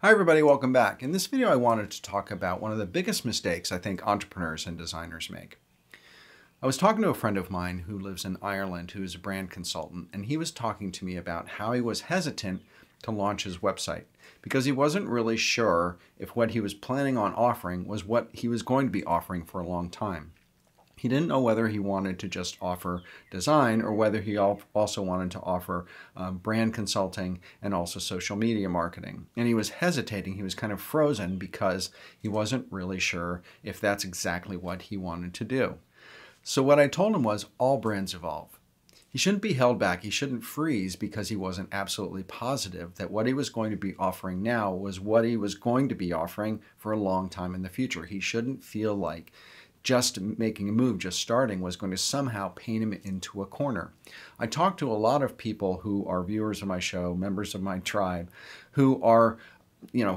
Hi everybody, welcome back. In this video I wanted to talk about one of the biggest mistakes I think entrepreneurs and designers make. I was talking to a friend of mine who lives in Ireland who is a brand consultant, and he was talking to me about how he was hesitant to launch his website because he wasn't really sure if what he was planning on offering was what he was going to be offering for a long time. He didn't know whether he wanted to just offer design or whether he also wanted to offer brand consulting and also social media marketing. And he was hesitating. He was kind of frozen because he wasn't really sure if that's exactly what he wanted to do. So what I told him was all brands evolve. He shouldn't be held back. He shouldn't freeze because he wasn't absolutely positive that what he was going to be offering now was what he was going to be offering for a long time in the future. He shouldn't feel like just making a move, just starting, was going to somehow paint him into a corner. I talked to a lot of people who are viewers of my show, members of my tribe, who are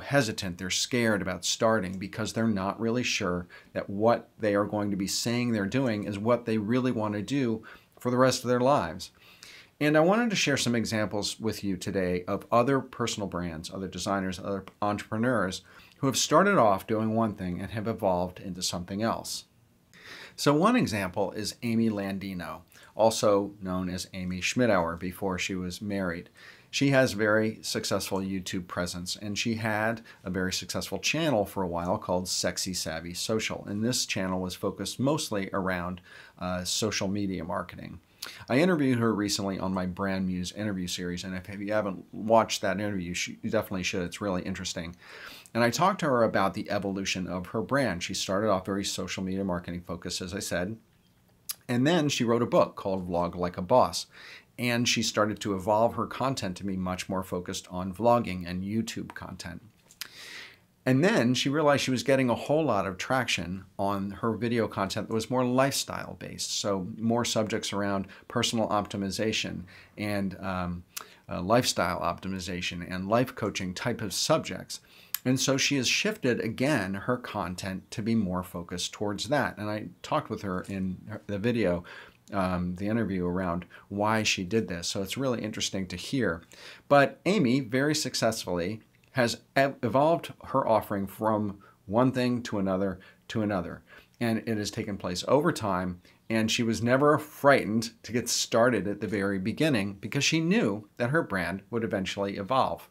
hesitant. They're scared about starting because they're not really sure that what they are going to be saying they're doing is what they really want to do for the rest of their lives. And I wanted to share some examples with you today of other personal brands, other designers, other entrepreneurs who have started off doing one thing and have evolved into something else. So one example is Amy LANDINO, also known as Amy Schmidauer before she was married. She has a very successful YouTube presence, and she had a very successful channel for a while called Sexy Savvy Social. And this channel was focused mostly around social media marketing. I interviewed her recently on my Brand Muse interview series, and if you haven't watched that interview, you definitely should. It's really interesting. And I talked to her about the evolution of her brand. She started off very social media marketing focused, as I said, and then she wrote a book called Vlog Like a Boss. And she started to evolve her content to be much more focused on vlogging and YouTube content. And then she realized she was getting a whole lot of traction on her video content that was more lifestyle based. So more subjects around personal optimization and lifestyle optimization and life coaching type of subjects. And so she has shifted again her content to be more focused towards that. And I talked with her in the video, the interview, around why she did this. So it's really interesting to hear. But Amy very successfully has evolved her offering from one thing to another to another. And it has taken place over time. And she was never frightened to get started at the very beginning because she knew that her brand would eventually evolve.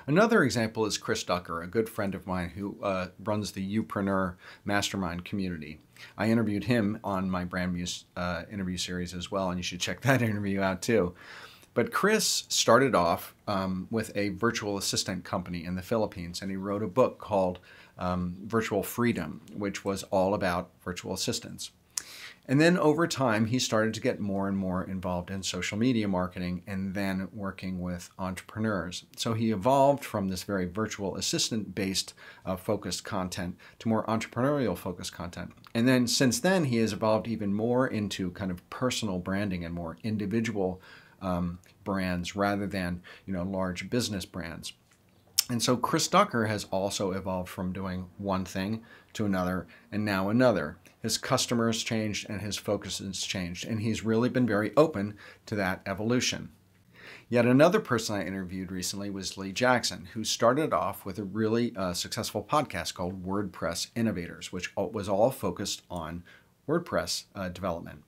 Another example is Chris Ducker, a good friend of mine who runs the Upreneur Mastermind community. I interviewed him on my Brand Muse interview series as well, and you should check that interview out too. But Chris started off with a virtual assistant company in the Philippines, and he wrote a book called Virtual Freedom, which was all about virtual assistants. And then over time, he started to get more and more involved in social media marketing and then working with entrepreneurs. So he evolved from this very virtual assistant-based focused content to more entrepreneurial focused content. And then since then, he has evolved even more into kind of personal branding and more individual brands rather than large business brands. And so Chris Ducker has also evolved from doing one thing to another and now another. His customers changed and his focus has changed, and he's really been very open to that evolution. Yet another person I interviewed recently was Lee Jackson, who started off with a really successful podcast called WordPress Innovators, which was all focused on WordPress development.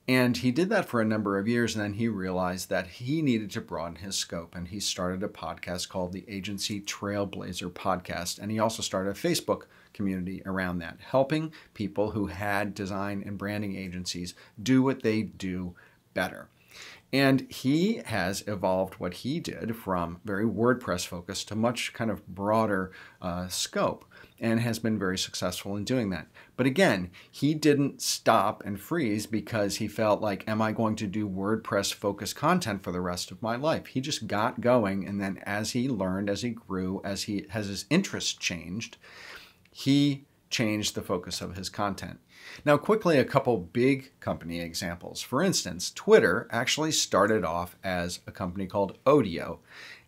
And he did that for a number of years, and then he realized that he needed to broaden his scope, and he started a podcast called the Agency Trailblazer Podcast, and he also started a Facebook community around that, helping people who had design and branding agencies do what they do better. And he has evolved what he did from very WordPress focused to much kind of broader scope, and has been very successful in doing that. But again, he didn't stop and freeze because he felt like, am I going to do WordPress focused content for the rest of my life? He just got going, and then as he learned, as he grew, as his interests changed, he changed the focus of his content. Now, quickly, a couple big company examples. For instance, Twitter actually started off as a company called Odeo.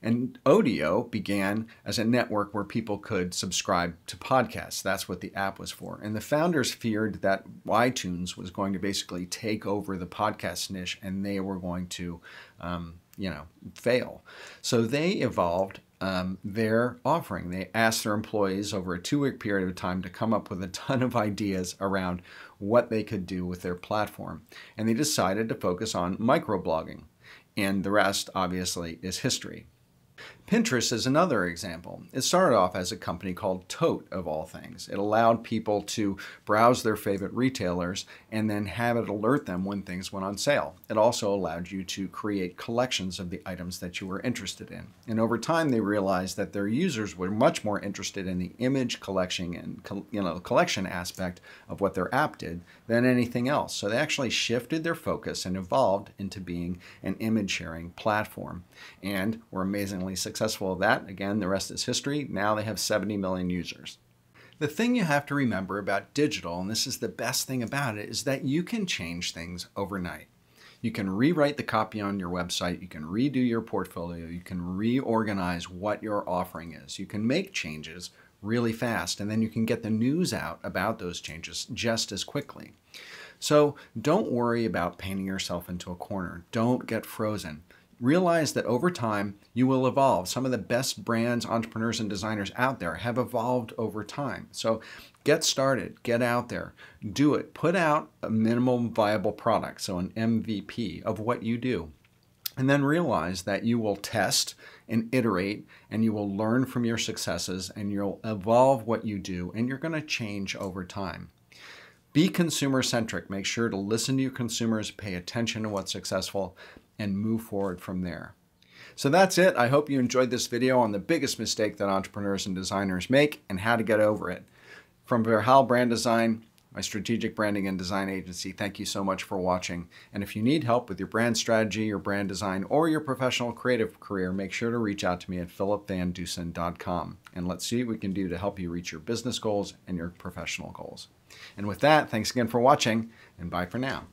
And Odeo began as a network where people could subscribe to podcasts. That's what the app was for. And the founders feared that iTunes was going to basically take over the podcast niche, and they were going to fail. So they evolved their offering. They asked their employees over a 2-week period of time to come up with a ton of ideas around what they could do with their platform. And they decided to focus on microblogging. And the rest, obviously, is history. Pinterest is another example. It started off as a company called Tote, of all things. It allowed people to browse their favorite retailers and then have it alert them when things went on sale. It also allowed you to create collections of the items that you were interested in. And over time, they realized that their users were much more interested in the image collection and collection aspect of what their app did than anything else. So they actually shifted their focus and evolved into being an image sharing platform. And were amazingly successful at that. Again, the rest is history. Now they have 70 million users. The thing you have to remember about digital, and this is the best thing about it, is that you can change things overnight. You can rewrite the copy on your website, you can redo your portfolio, you can reorganize what your offering is. You can make changes really fast, and then you can get the news out about those changes just as quickly. So don't worry about painting yourself into a corner. Don't get frozen. Realize that over time, you will evolve. Some of the best brands, entrepreneurs, and designers out there have evolved over time. So get started, get out there, do it. Put out a minimum viable product, so an MVP of what you do. And then realize that you will test and iterate, and you will learn from your successes, and you'll evolve what you do, and you're going to change over time. Be consumer-centric. Make sure to listen to your consumers, pay attention to what's successful, and move forward from there. So that's it. I hope you enjoyed this video on the biggest mistake that entrepreneurs and designers make and how to get over it. From Verhaal Brand Design, my strategic branding and design agency, thank you so much for watching. And if you need help with your brand strategy, your brand design, or your professional creative career, make sure to reach out to me at philipvandusen.com. And let's see what we can do to help you reach your business goals and your professional goals. And with that, thanks again for watching, and bye for now.